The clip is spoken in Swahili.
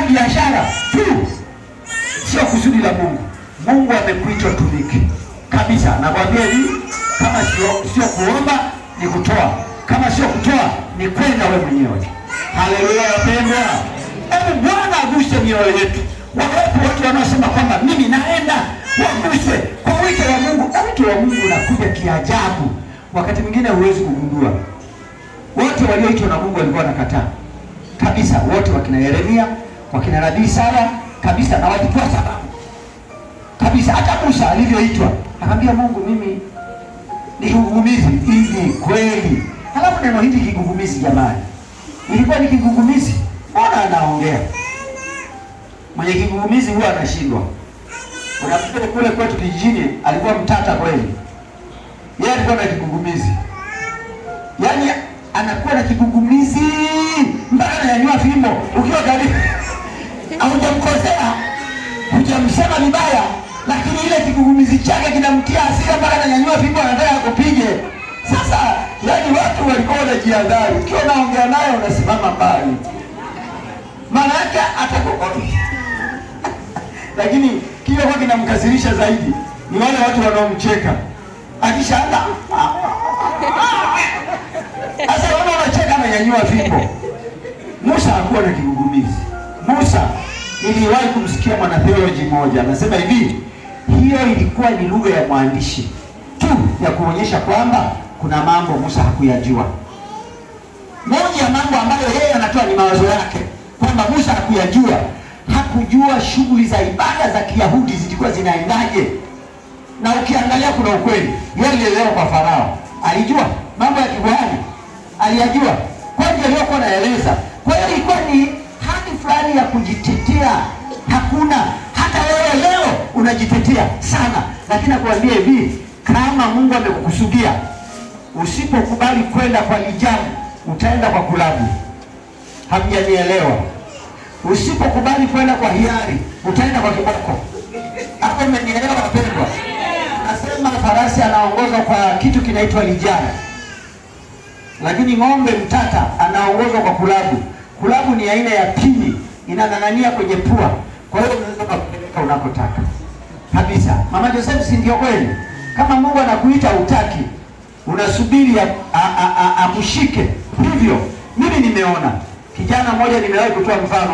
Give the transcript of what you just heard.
biashara tu, sio kusudi la Mungu. Mungu amekuita tumike kabisa. Nakwambia hivi, kama sio kuomba ni kutoa, kama sio kutoa ni kwenda wewe mwenyewe. Haleluya wapendwa. Hebu Bwana aguse mioyo yetu. Wakati watu wanaosema kwamba mimi naenda, waguswe kwa wito wa Mungu. Wito wa Mungu unakuja kiajabu. Wakati mwingine huwezi kugundua. Wote walioitwa na Mungu walikuwa wanakataa kabisa, wote wakina Yeremia, wakina Nabii Sara kabisa, na walitoa sababu kabisa. Hata Musa alivyoitwa akamwambia Mungu, mimi ni kigugumizi hivi kweli? Halafu neno hili kigugumizi, jamani, ilikuwa ni kigugumizi? Mbona anaongea? Mwenye kigugumizi huwa anashindwa. Unafikiri kule kwetu kijijini alikuwa mtata kweli? Yeye alikuwa na kigugumizi, yaani anakuwa na kigugumizi mpaka ananyanyua fimbo. Ukiwa karibu hujamkosea, hujamsema vibaya, lakini ile kigugumizi chake kinamtia hasira mpaka ananyanyua fimbo, anataka kupige. Sasa yaani watu walikuwa wanajiadhari, ukiwa naongea naye unasimama mbali, maana yake atakukopi. Lakini kile kwa kinamkasirisha zaidi ni wale watu wanaomcheka. Akishaanza sasa wanacheka, ananyanyua fimbo. Musa hakuwa na kigugumizi. Musa, niliwahi kumsikia mwanatheoloji mmoja anasema hivi, hiyo ilikuwa ni lugha ya mwandishi tu ya kuonyesha kwamba kuna mambo Musa hakuyajua. Moja ya mambo ambayo yeye anatoa ni mawazo yake kwamba Musa hakuyajua. Hakujua shughuli za ibada za Kiyahudi zilikuwa zinaendaje. Na ukiangalia kuna ukweli, yeye alielewa kwa Farao. Alijua mambo ya kikuhani, aliyajua. Kwa hiyo aliyokuwa anaeleza, kwa hiyo ilikuwa ni hali fulani ya kujitetea. Hakuna, hata wewe leo unajitetea sana, lakini nakwambia hivi, kama Mungu amekukusudia, usipokubali kwenda kwa lijani, utaenda kwa kulabu. Hamjanielewa? Usipokubali kwenda kwa hiari, utaenda kwa kiboko. Hapo mmenielewa wapendwa? Nasema farasi anaongozwa kwa kitu kinaitwa lijani, lakini ng'ombe mtata anaongozwa kwa kulabu. Kulabu ni aina ya pini, inang'ang'ania kwenye pua. Kwa hiyo unaweza kupeleka unakotaka kabisa. Mama Joseph, si ndio kweli? Kama Mungu anakuita utaki, unasubiri amshike. Hivyo mimi nimeona kijana mmoja, nimewahi kutoa mfano